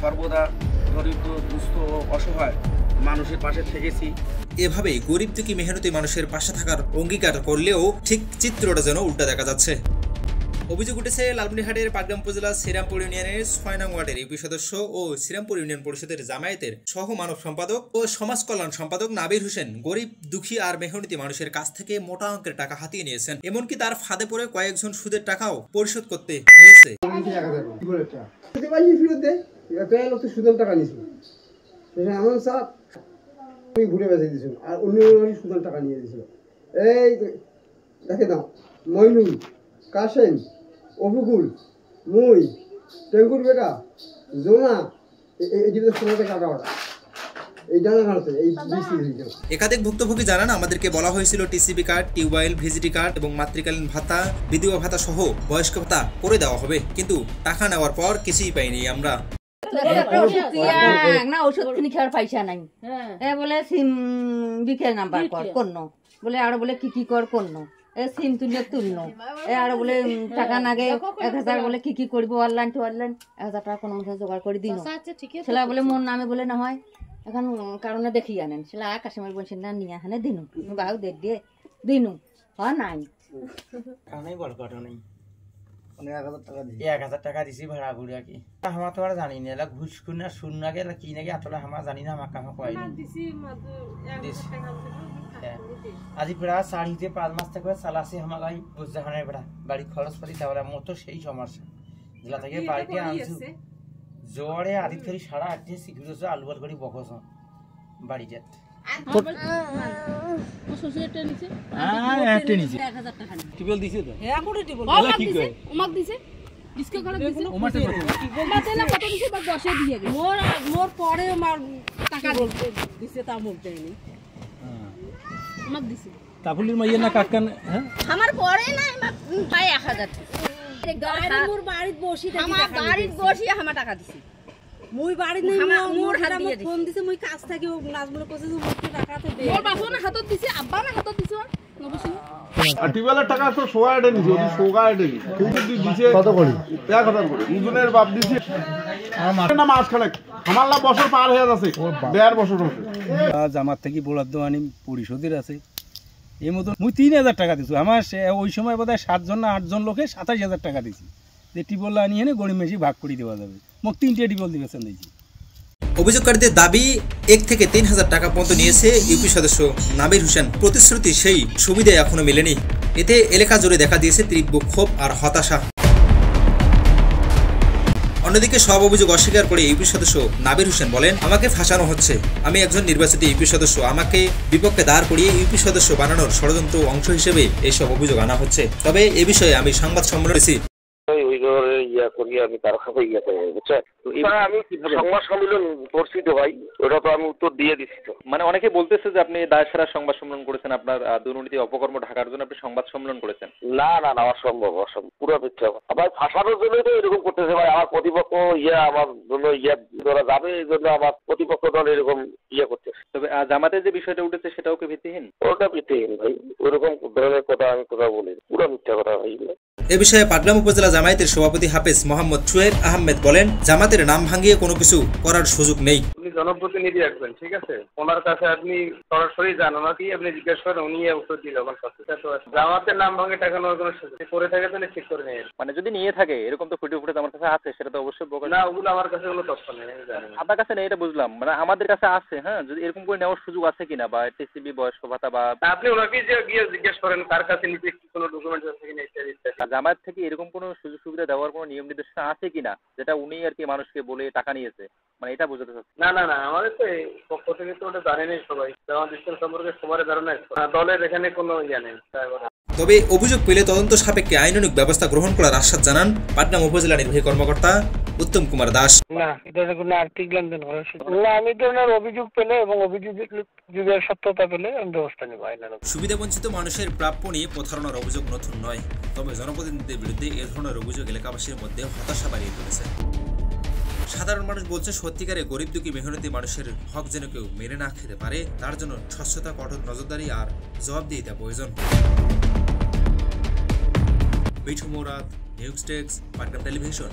সর্বদা দরিদ্র দুস্থ ও অসহায় মানুষের পাশে থেকেছি। এভাবেই গরিব দুঃখী মেহনতি মানুষের পাশে থাকার অঙ্গীকার করলেও ঠিক চিত্রটা যেন উল্টা দেখা যাচ্ছে। অভিযোগ উঠেছে লালমনিরহাটের পাটগ্রাম উপজেলার শ্রীরামপুর ইউনিয়নের ৬ নং ওয়ার্ডের ইউপি সদস্য ও শ্রীরামপুর ইউনিয়ন পরিষদের জামায়াতের সহ মানব সম্পাদক ও সমাজ কল্যাণ সম্পাদক নাবির হোসেন গরিব দুঃখী আর মেহনতি মানুষের কাছ থেকে মোটা অঙ্কের টাকা হাতিয়ে নিয়েছেন। এমনকি তার ফাঁদে পড়ে কয়েকজন সুদের টাকাও পরিশোধ করতে হয়েছে। ঘুরে বেঁচে দিয়েছিল আর অন্য সুদান টাকা নিয়ে দিয়েছিল। এই দেখে দাও মইনুল, কাশেম, অবুকুল, মুই, টেঙ্কুর বেটা, জোনা, একাধিক ভুক্তভোগী জানান, আমাদেরকে বলা হয়েছিল টিসিবি কার্ড, টিউবওয়েল, ভিজিটি কার্ড এবং মাতৃকালীন ভাতা, বিধবা ভাতা সহ বয়স্ক ভাতা করে দেওয়া হবে, কিন্তু টাকা নেওয়ার পর কিছুই পাইনি আমরা। ওষুধ কিনে খাওয়ার পয়সা নাই বলে সিম বিকেল নাম্বার কর কোন বলে আর বলে কি কর কোন সিম তুললে তুলনো আর বলে টাকা নাগে ১,০০০ বলে কি করবো অনলাইন টু অনলাইন ১,০০০ টাকা কোনো মতো জোগাড় করে দিন। সেটা বলে মোর নামে বলে না হয় এখন কারণে দেখি আনেন সেটা কাশ্মীর বলছেন না নিয়ে আনে দিনু বাহু দেখ দিয়ে দিনু হয় নাই বড় কথা নেই। ১,০০০ টাকা দিছি ভাড়া ঘুরে কি আমার তো আর জানি না এলা ঘুষ না শুন না গেলে কি নাকি আসলে আমার জানি না আমাকে আমার কয়নি আজি প্রায় ৪.৫ মাস থেকে চালাছি আমার এই বুঝানের বেড়া বাড়ি খরচ পাতি তাহলে মতো সেই সমস্যা জেলা থেকে বাড়িতে আনছু জ্বরে আদি ফেরি ৮:৩০ সিকিউরিটি আলুয়াল করে বকস বাড়িতে কাপুলির মাইয়া না কাকান আমার পরে না ভাই ১,০০০ মোর বাড়িত বসি আমার বাড়িত বসি আমার টাকা দিছি মুই বাড়িত নাই মোর হাত দিয়ে ফোন দিছে মুই কাজ থাকি নাজমুল কইছে যে মোর টাকাতে দে মোর বাপু না হাতত দিছে আব্বা না হাতত দিছে নবসি টিবেলের টাকা তো সোয়া এটা নিছে ওই সোগা এটা কিন্তু দিছে কত করে ১,০০০ করে দুজনের বাপ দিছে আমার না মাস খানেক আমার লা বছর পার হয়ে যাচ্ছে ১.৫ বছর হচ্ছে জামাত থেকে বরাদ্দ আনি পরিশোধের আছে এই মতো মুই ৩,০০০ টাকা দিছি আমার ওই সময় বোধহয় ৭ জন না ৮ জন লোকে ২৭,০০০ টাকা দিছি যে টিবল আনিয়ে এনে গরিব মেশি ভাগ করে দেওয়া যাবে মোক ৩টে টিবল দিবেছেন দিয়েছি। অভিযোগকারীদের দাবি ১ থেকে ৩,০০০ টাকা পর্যন্ত নিয়েছে ইউপি সদস্য নাবির হোসেন। প্রতিশ্রুতি সেই সুবিধা এখনো মেলেনি। এতে এলাকা জুড়ে দেখা দিয়েছে তীব্র ক্ষোভ আর হতাশা। অন্যদিকে সব অভিযোগ অস্বীকার করে ইউপি সদস্য নাবির হোসেন বলেন, আমাকে ফাঁসানো হচ্ছে, আমি একজন নির্বাচিত ইউপি সদস্য, আমাকে বিপক্ষে দাঁড় করিয়ে ইউপি সদস্য বানানোর ষড়যন্ত্র অংশ হিসেবে এইসব অভিযোগ আনা হচ্ছে। তবে এ বিষয়ে আমি সংবাদ সম্মেলন করেছি। আমি তার খাবে বুঝছেন আমি সংবাদ সম্মেলন করছি তো ভাই, ওটা তো আমি উত্তর দিয়ে দিচ্ছি তো। মানে অনেকে বলতেছে যে আপনি দায়সারা সংবাদ সম্মেলন করেছেন, আপনার দুর্নীতি অপকর্ম ঢাকার জন্য আপনি সংবাদ সম্মেলন করেছেন। না অসম্ভব পুরো মিথ্যা কথা ভাই। ফাঁসানোর জন্যই তো এরকম করতেছে ভাই। আমার প্রতিপক্ষ আমার জন্য ধরা যাবে, এই জন্য আমার প্রতিপক্ষ দল এরকম করতেছে। তবে জামাতের যে বিষয়টা উঠেছে সেটাও কি ভিত্তিহীন? ওটা ভিত্তিহীন ভাই, ওরকম ধরনের কথা আমি কোথাও বলি, পুরো মিথ্যা কথা ভাই। এ বিষয়ে পাটগ্রাম উপজেলা জামায়াতের সভাপতি হাফেজ মোহাম্মদ চুয়ের আহমেদ বলেন, জামাতের নাম ভাঙিয়ে কোনো কিছু করার সুযোগ নেই। আপনি জনপ্রতিনিধি আসবেন, ঠিক আছে, ওনার কাছে আপনি সরাসরি যান, ওনাকেই আপনি জিজ্ঞেস করেন, উনি উত্তর দিল। জামাতের নাম ভাঙে টাকা নেওয়ার কোনো সুযোগ করে থাকে তাহলে ঠিক করে নিয়ে, মানে যদি নিয়ে থাকে এরকম তো ফুটে ফুটে আমার কাছে আছে, সেটা তো অবশ্যই না, ওগুলো আমার কাছে কোনো তথ্য নেই। আপনার কাছে নেই এটা বুঝলাম, মানে আমাদের কাছে আছে। হ্যাঁ, যদি এরকম করে নেওয়ার সুযোগ আছে কিনা, বা টিসিবি বয়স্ক ভাতা বা আপনি ওনাকেই গিয়ে জিজ্ঞেস করেন কার কাছে নিচে কোনো ডকুমেন্ট আছে কিনা ইত্যাদি। জামায়াত থেকে এরকম কোনো সুযোগ সুবিধা দেওয়ার কোনো নিয়ম নির্দেশনা আছে কিনা, যেটা উনি আর কি মানুষকে বলে টাকা নিয়েছে, মানে এটা বোঝাতে চাচ্ছি। না আমাদের তো পক্ষ থেকে তো ওটা জানেনি সবাই, জামাত ইসলাম সম্পর্কে সবার ধারণা দলের এখানে কোনো ইয়ে নেই। তবে অভিযোগ পেলে তদন্ত সাপেক্ষে আইনানুগ ব্যবস্থা গ্রহণ করার আশ্বাস জানান পাটগ্রাম উপজেলা নির্বাহী কর্মকর্তা উত্তম কুমার দাস। না, এটা কোনো আর্থিক লেনদেন করার সুযোগ না। আমি ধরনের অভিযোগ পেলে এবং অভিযোগের সত্যতা পেলে আমি ব্যবস্থা নেব আইনানুগ। সুবিধাবঞ্চিত মানুষের প্রাপ্য নিয়ে প্রতারণার অভিযোগ নতুন নয়, তবে জনপ্রতিনিধিদের বিরুদ্ধে এ ধরনের অভিযোগ এলাকাবাসীর মধ্যে হতাশা বাড়িয়ে তুলেছে। সাধারণ মানুষ বলছে, সত্যিকারে গরিব দুঃখী মেহনতি মানুষের হক যেন কেউ মেরে না খেতে পারে, তার জন্য স্বচ্ছতা, কঠোর নজরদারি আর জবাবদিহিতা প্রয়োজন। Mithu Morad, news desk, Patgram television.